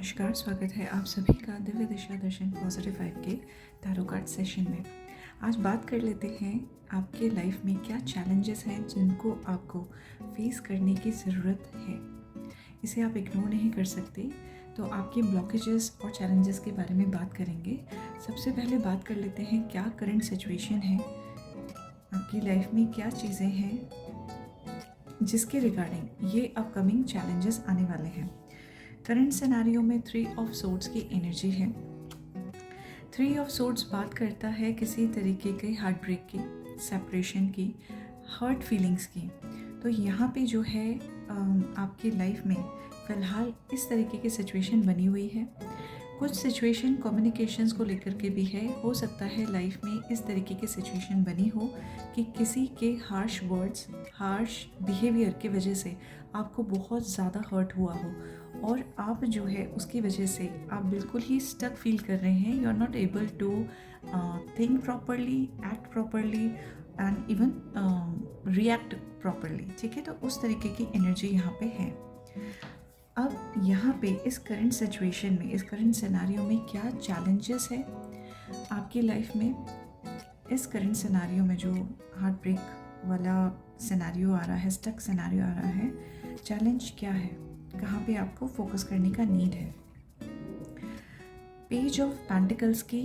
नमस्कार, स्वागत है आप सभी का दिव्य दिशा दर्शन पॉजिटिव वाइब के टैरो कार्ड सेशन में। आज बात कर लेते हैं आपके लाइफ में क्या चैलेंजेस हैं जिनको आपको फेस करने की ज़रूरत है। इसे आप इग्नोर नहीं कर सकते। तो आपके ब्लॉकेजेस और चैलेंजेस के बारे में बात करेंगे। सबसे पहले बात कर लेते हैं क्या करंट सिचुएशन है, आपकी लाइफ में क्या चीज़ें हैं जिसके रिगार्डिंग ये अपकमिंग चैलेंजेस आने वाले हैं। करंट सिनेरियो में 3 ऑफ सोर्ड्स की एनर्जी है। 3 ऑफ सोर्ड्स बात करता है किसी तरीके के हार्ट ब्रेक की, सेपरेशन की, हर्ट फीलिंग्स की। तो यहाँ पे जो है आपकी लाइफ में फ़िलहाल इस तरीके की सिचुएशन बनी हुई है। कुछ सिचुएशन कम्युनिकेशंस को लेकर के भी है। हो सकता है लाइफ में इस तरीके की सिचुएशन बनी हो कि किसी के हार्श वर्ड्स, हार्श बिहेवियर की वजह से आपको बहुत ज़्यादा हर्ट हुआ हो और आप जो है उसकी वजह से आप बिल्कुल ही स्टक फील कर रहे हैं। You are not able to think properly, act properly and even react properly. ठीक है, तो उस तरीके की एनर्जी यहाँ पे है। अब यहाँ पे इस करंट सिचुएशन में, इस करंट सिनेरियो में क्या चैलेंजेस है आपकी लाइफ में। इस करंट सिनेरियो में जो हार्ट ब्रेक वाला सिनेरियो आ रहा है, स्टक सिनेरियो आ रहा है, चैलेंज क्या है, कहाँ पे आपको फोकस करने का नीड है। पेज ऑफ पेंटिकल्स की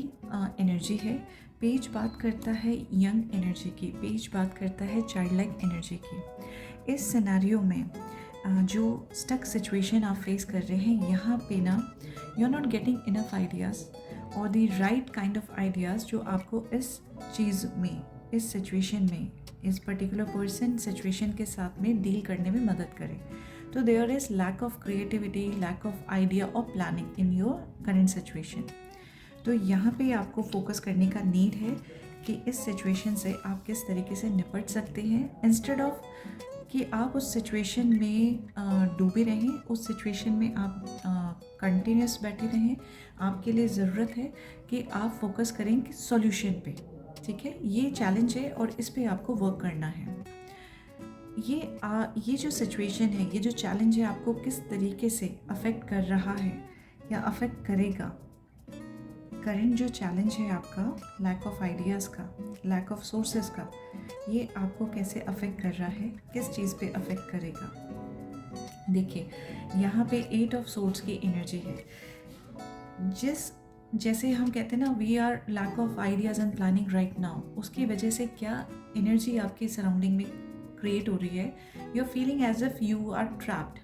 एनर्जी है। पेज बात करता है यंग एनर्जी की, पेज बात करता है चाइल्ड लाइक एनर्जी की। इस सिनेरियो में जो स्टक सिचुएशन आप फेस कर रहे हैं, यहाँ पे ना you are not getting enough ideas और the right kind of ideas जो आपको इस चीज़ में, इस सिचुएशन में, इस पर्टिकुलर पर्सन सिचुएशन के साथ में डील करने में मदद करें। तो there is lack of creativity, lack of idea और planning in your current situation. तो यहाँ पे आपको फोकस करने का नीड है कि इस सिचुएशन से आप किस तरीके से निपट सकते हैं, इंस्टेड ऑफ कि आप उस सिचुएशन में डूबे रहें, उस सिचुएशन में आप कंटिन्यूस बैठे रहें। आपके लिए ज़रूरत है कि आप फोकस करें कि सॉल्यूशन पे। ठीक है, ये चैलेंज है और इस पे आपको वर्क करना है। ये जो सिचुएशन है, ये जो चैलेंज है, आपको किस तरीके से अफेक्ट कर रहा है या अफेक्ट करेगा। करंट जो चैलेंज है आपका, लैक ऑफ आइडियाज़ का, लैक ऑफ सोर्सेज का, ये आपको कैसे अफेक्ट कर रहा है, किस चीज़ पे अफेक्ट करेगा। देखिए, यहाँ पे 8 ऑफ सोर्ड्स की एनर्जी है। जैसे हम कहते हैं ना, we are lack of ideas and planning right now, उसकी वजह से क्या एनर्जी आपकी सराउंडिंग में क्रिएट हो रही है। You are feeling as if you are trapped,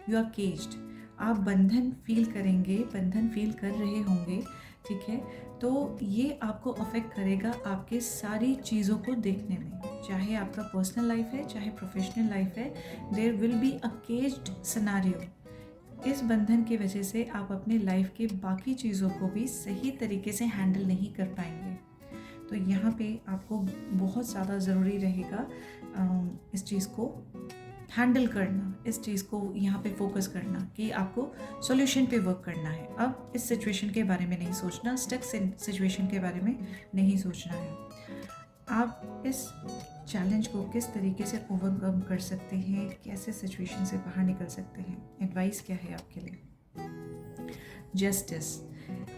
you are caged. आप बंधन फील करेंगे, बंधन फील कर रहे होंगे। ठीक है, तो ये आपको अफेक्ट करेगा आपके सारी चीज़ों को देखने में, चाहे आपका पर्सनल लाइफ है, चाहे प्रोफेशनल लाइफ है। There will be a caged scenario. इस बंधन की वजह से आप अपने लाइफ के बाकी चीज़ों को भी सही तरीके से हैंडल नहीं कर पाएंगे। तो यहाँ पे आपको बहुत ज़्यादा ज़रूरी रहेगा इस चीज़ को हैंडल करना, इस चीज़ को यहाँ पे फोकस करना कि आपको सॉल्यूशन पे वर्क करना है। अब इस सिचुएशन के बारे में नहीं सोचना, स्टक सिचुएशन के बारे में नहीं सोचना है। आप इस चैलेंज को किस तरीके से ओवरकम कर सकते हैं, कैसे सिचुएशन से बाहर निकल सकते हैं, एडवाइस क्या है आपके लिए।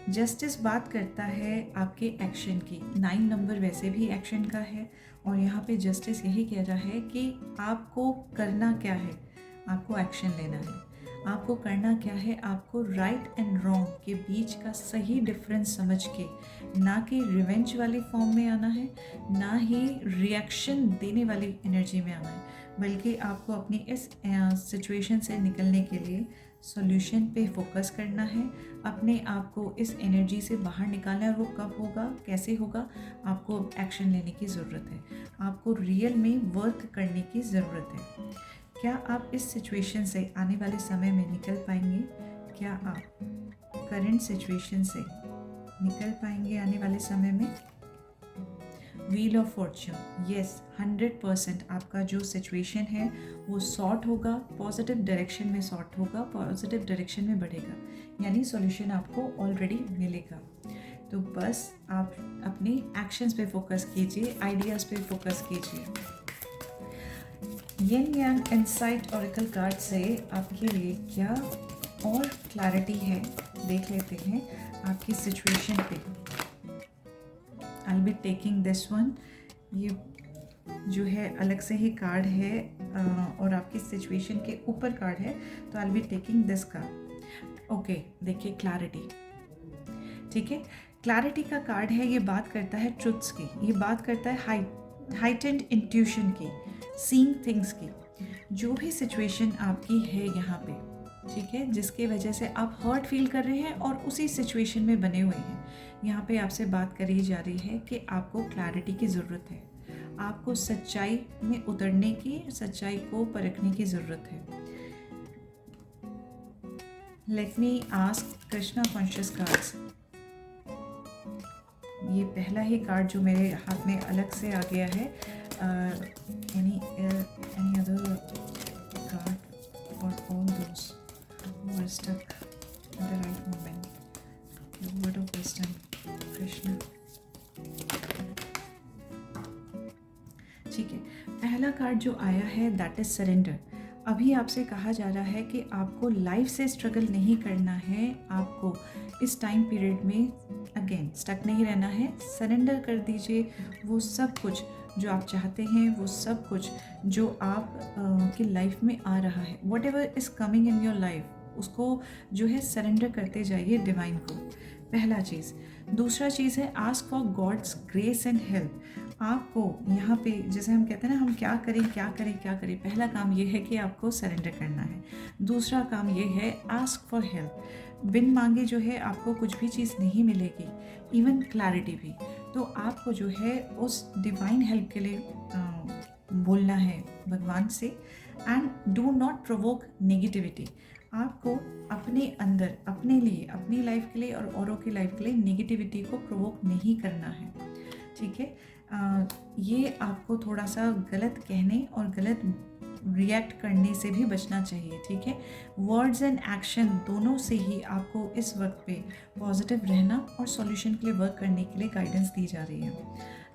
जस्टिस बात करता है आपके एक्शन की। 9 नंबर वैसे भी एक्शन का है और यहाँ पे जस्टिस यही कह रहा है कि आपको करना क्या है, आपको एक्शन लेना है। आपको करना क्या है, आपको राइट एंड रॉन्ग के बीच का सही डिफरेंस समझ के, ना कि रिवेंज वाली फॉर्म में आना है, ना ही रिएक्शन देने वाली एनर्जी में आना है, बल्कि आपको अपनी इस सिचुएशन से निकलने के लिए सॉल्यूशन पे फोकस करना है। अपने आप को इस एनर्जी से बाहर निकालना है और वो कब होगा, कैसे होगा, आपको एक्शन लेने की ज़रूरत है। आपको रियल में वर्क करने की ज़रूरत है। क्या आप इस सिचुएशन से आने वाले समय में निकल पाएंगे? क्या आप करंट सिचुएशन से निकल पाएंगे आने वाले समय में? व्हील ऑफ फॉर्च्यून, यस, 100% आपका जो सिचुएशन है वो सॉर्ट होगा, पॉजिटिव डायरेक्शन में सॉर्ट होगा, पॉजिटिव डायरेक्शन में बढ़ेगा, यानी सॉल्यूशन आपको ऑलरेडी मिलेगा। तो बस आप अपने एक्शंस पे फोकस कीजिए, आइडियाज़ पे फोकस कीजिए। यिन यांग इनसाइट ऑरेकल कार्ड से आपके लिए क्या और क्लैरिटी है देख लेते हैं आपकी सिचुएशन पे। I will be taking this one. ये जो है अलग से ही कार्ड है और आपकी सिचुएशन के ऊपर कार्ड है, तो I will be taking this card. Okay, देखिए क्लैरिटी, ठीक है। क्लैरिटी का कार्ड है, ये बात करता है ट्रुथ्स की, ये बात करता है हाइटेंड इंट्यूशन की, सीइंग थिंग्स की। जो भी सिचुएशन आपकी है यहाँ पे, ठीक है, जिसके वजह से आप हर्ट फील कर रहे हैं और उसी सिचुएशन में बने हुए हैं, यहाँ पे आपसे बात करी जा रही है कि आपको क्लैरिटी की ज़रूरत है, आपको सच्चाई में उतरने की, सच्चाई को परखने की ज़रूरत है। Let me ask Krishna conscious cards. ये पहला ही कार्ड जो मेरे हाथ में अलग से आ गया है। Any other card for all those who are stuck at the right moment, word of wisdom Krishna. ठीक है, पहला कार्ड जो आया है दैट इज सरेंडर। अभी आपसे कहा जा रहा है कि आपको लाइफ से स्ट्रगल नहीं करना है, आपको इस टाइम पीरियड में अगेन स्टक नहीं रहना है। सरेंडर कर दीजिए वो सब कुछ जो आप चाहते हैं, वो सब कुछ जो आप की लाइफ में आ रहा है, what ever is coming in your life, उसको जो है सरेंडर करते जाइए डिवाइन को, पहला चीज़। दूसरा चीज़ है ask for God's grace and help. आपको यहाँ पे जैसे हम कहते हैं ना, हम क्या करें क्या करें क्या करें, पहला काम ये है कि आपको सरेंडर करना है। दूसरा काम ये है आस्क फॉर हेल्प। बिन मांगे जो है आपको कुछ भी चीज़ नहीं मिलेगी, इवन क्लैरिटी भी। तो आपको जो है उस डिवाइन हेल्प के लिए बोलना है भगवान से। And do not provoke negativity. आपको अपने अंदर, अपने लिए, अपनी लाइफ के लिए और औरों की लाइफ के लिए नेगेटिविटी को प्रोवोक नहीं करना है, ठीक है। ये आपको थोड़ा सा गलत कहने और गलत रिएक्ट करने से भी बचना चाहिए, ठीक है। वर्ड्स एंड एक्शन दोनों से ही आपको इस वक्त पे पॉजिटिव रहना और सॉल्यूशन के लिए वर्क करने के लिए गाइडेंस दी जा रही है।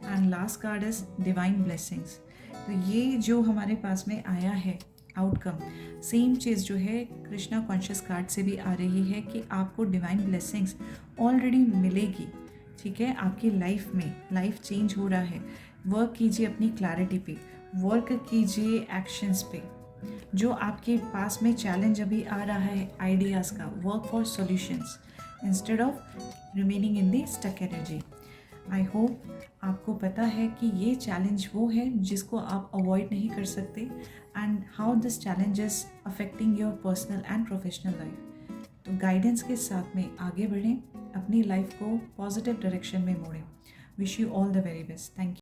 And last card is divine blessings. तो ये जो हमारे पास में आया है आउटकम, सेम चीज़ जो है कृष्णा कॉन्शियस कार्ड से भी आ रही है कि आपको डिवाइन ब्लेसिंग्स ऑलरेडी मिलेगी, ठीक है। आपकी लाइफ में लाइफ चेंज हो रहा है। वर्क कीजिए अपनी क्लैरिटी पे, वर्क कीजिए एक्शंस पे। जो आपके पास में चैलेंज अभी आ रहा है आइडियाज़ का, work for solutions instead of remaining in the stuck energy. I hope आपको पता है कि ये चैलेंज वो है जिसको आप अवॉइड नहीं कर सकते, and how this challenge is affecting your personal and professional life. तो गाइडेंस के साथ में आगे बढ़ें, अपनी लाइफ को पॉजिटिव डायरेक्शन में मोड़ें। Wish you all the very best. Thank you.